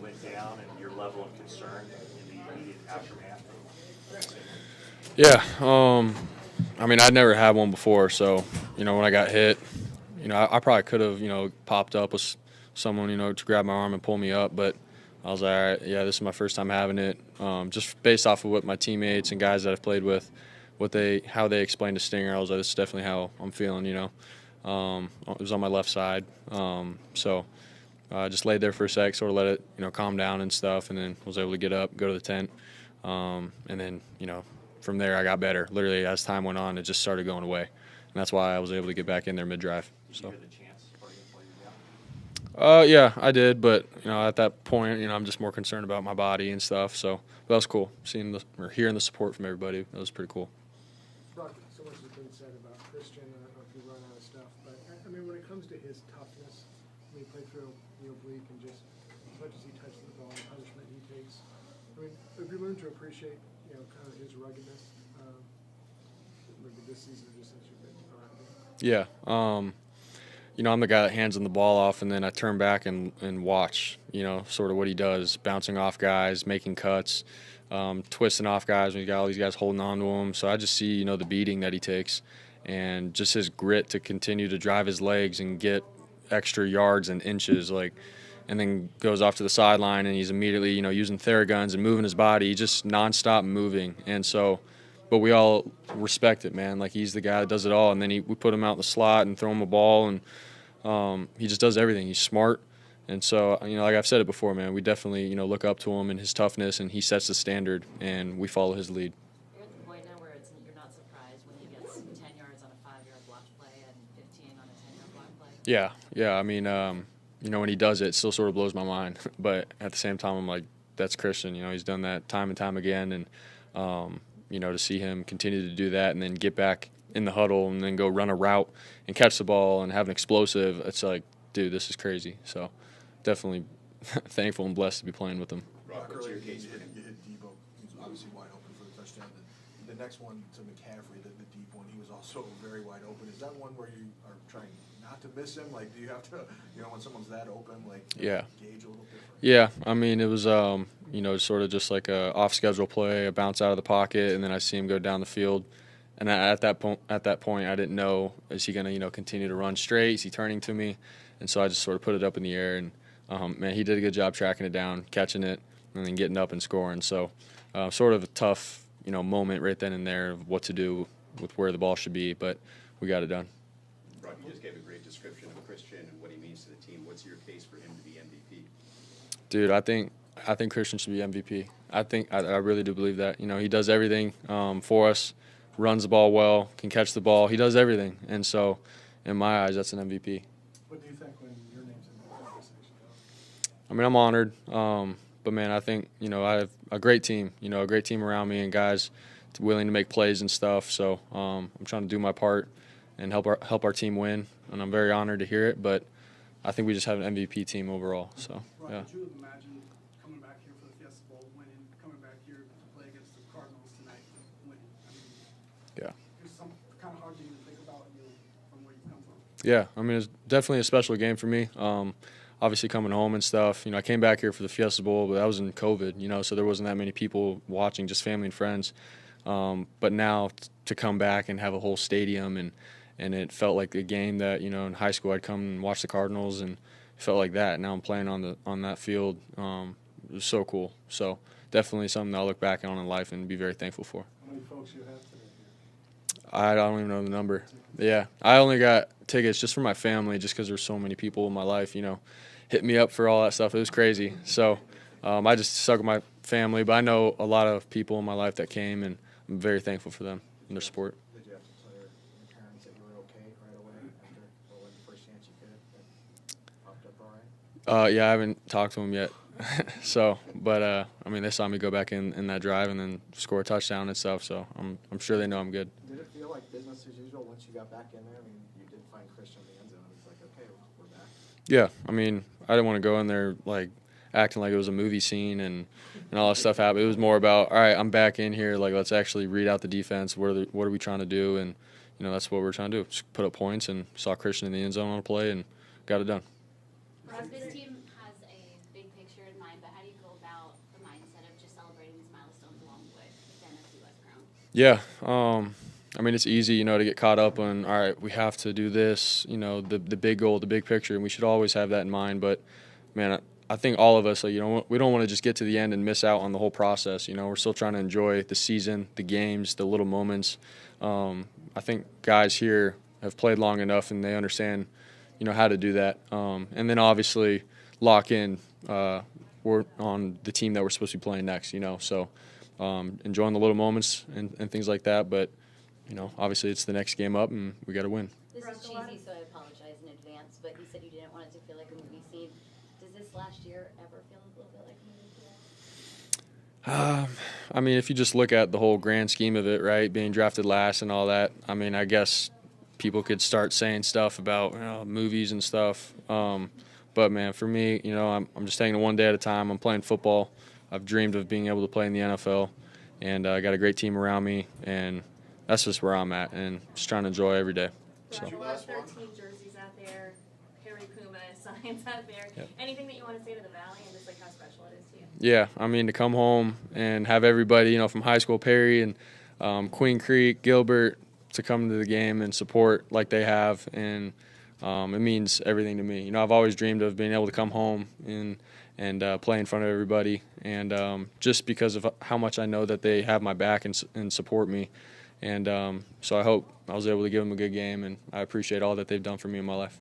went down and your level of concern in the immediate aftermath? Yeah, I mean, I'd never had one before, so, when I got hit, I probably could have, popped up with someone, to grab my arm and pull me up, but I was like, all right, yeah, this is my first time having it. Just based off of what my teammates and guys that I've played with, how they explained the stinger, I was like, this is definitely how I'm feeling, It was on my left side, so I just laid there for a sec, sort of let it, calm down and stuff, and then was able to get up, go to the tent, and then, from there I got better. Literally, as time went on, it just started going away, and that's why I was able to get back in there mid-drive. So. Yeah, I did, but at that point, I'm just more concerned about my body and stuff. So that was cool, hearing the support from everybody. That was pretty cool. Brock, so much has been said about Christian. I don't know if you run out of stuff, but I mean, when it comes to his toughness, when he played through oblique and just as much as he touches the ball, the punishment he takes. I mean, have you learned to appreciate kind of his ruggedness? Maybe this season, just since you've been around him. Yeah. I'm the guy that hands him the ball off, and then I turn back and watch, sort of what he does, bouncing off guys, making cuts, twisting off guys when you got all these guys holding on to him. So I just see, the beating that he takes and just his grit to continue to drive his legs and get extra yards and inches, and then goes off to the sideline and he's immediately, using Theraguns and moving his body, just nonstop moving. And so, but we all respect it, man. Like, he's the guy that does it all. And then we put him out in the slot and throw him a ball, and he just does everything. He's smart. And so, like I've said it before, man, we definitely, look up to him and his toughness, and he sets the standard, and we follow his lead. You're at the point now where you're not surprised when he gets 10 yards on a 5-yard block play and 15 on a 10-yard block play? Yeah. I mean, when he does it still sort of blows my mind. But at the same time, I'm like, that's Christian. He's done that time and time again. And, to see him continue to do that and then get back in the huddle and then go run a route and catch the ball and have an explosive, it's like, dude, this is crazy. So definitely thankful and blessed to be playing with him. Brock, what's your case for him? You hit Debo. He's obviously wide open for the touchdown. The next one to McCaffrey, the deep one, he was also very wide open. Is that one where you are trying not to miss him? Like, do you have to, when someone's that open, gauge a little different? Yeah, I mean, it was, sort of just like a off-schedule play, a bounce out of the pocket, and then I see him go down the field. And at that point, I didn't know, is he going to, continue to run straight? Is he turning to me? And so I just sort of put it up in the air, and, man, he did a good job tracking it down, catching it, and then getting up and scoring. So sort of a tough, moment right then and there of what to do with where the ball should be, but we got it done. Brock, you just gave a great description of Christian and what he means to the team. What's your case for him to be MVP? Dude, I think Christian should be MVP. I really do believe that. He does everything for us, runs the ball well, can catch the ball. He does everything. And so, in my eyes, that's an MVP. What do you think when your name's in the conversation? I mean, I'm honored. But, man, I think, I have a great team, a great team around me and guys willing to make plays and stuff. So I'm trying to do my part and help our team win. And I'm very honored to hear it. But I think we just have an MVP team overall. So, yeah. Could you imagine coming back here for the Fiesta Bowl, winning, coming back here to play against the Cardinals tonight, winning? I mean, Yeah. it's kind of hard to even think about from where you've come from. Yeah, I mean, it's definitely a special game for me. Obviously, coming home and stuff. I came back here for the Fiesta Bowl, but that was in COVID, so there wasn't that many people watching, just family and friends. But now to come back and have a whole stadium, and it felt like a game that, in high school I'd come and watch the Cardinals, and it felt like that. Now I'm playing on that field. It was so cool. So definitely something that I'll look back on in life and be very thankful for. How many folks you have today here? I don't even know the number. Yeah, I only got tickets just for my family, just because there's so many people in my life, hit me up for all that stuff. It was crazy. So I just stuck with my family, but I know a lot of people in my life that came, and I'm very thankful for them and their support. Did you have to tell your parents that you were okay right away after the first chance you get it? That popped up all right? Yeah, I haven't talked to them yet. So, but I mean, they saw me go back in that drive and then score a touchdown and stuff. So I'm sure they know I'm good. Did it feel like business as usual once you got back in there? I mean, you did find Christian in the end zone. It's like, okay, we're back. Yeah, I mean, I didn't want to go in there acting like it was a movie scene and all that stuff happened. It was more about, all right, I'm back in here. Let's actually read out the defense. What are we trying to do? And that's what we're trying to do. Just put up points, and saw Christian in the end zone on a play and got it done. This team has a big picture in mind mind, but how do you go about the mindset of just celebrating these milestones along with the NFC West crown? Yeah, I mean, it's easy, you know, to get caught up on, all right, we have to do this, you know, the big goal, the big picture, and we should always have that in mind. But, man, I think all of us, you know, we don't want to just get to the end and miss out on the whole process. You know, we're still trying to enjoy the season, the games, the little moments. I think guys here have played long enough and they understand, you know, how to do that. And then obviously lock in. We're on the team that we're supposed to be playing next, you know. So enjoying the little moments and things like that. But, you know, obviously it's the next game up and we got to win. This is cheesy, so I apologize in advance, but you said you didn't want it to feel like a movie scene. Does this last year ever feel a little bit like a movie to you? I mean, if you just look at the whole grand scheme of it, right, being drafted last and all that, I mean, I guess people could start saying stuff about, you know, movies and stuff. But, man, for me, you know, I'm just taking it one day at a time. I'm playing football. I've dreamed of being able to play in the NFL, and I got a great team around me, and that's just where I'm at, and just trying to enjoy every day. So. There's a lot of 13 jerseys out there, Harry Puma signs out there. Yep. Anything that you want to say to the Valley and just like how special it is to you? Yeah, I mean, to come home and have everybody, you know, from high school, Perry and Queen Creek, Gilbert, to come to the game and support like they have, and it means everything to me. You know, I've always dreamed of being able to come home and play in front of everybody, and just because of how much I know that they have my back and support me. And so I hope I was able to give them a good game, and I appreciate all that they've done for me in my life.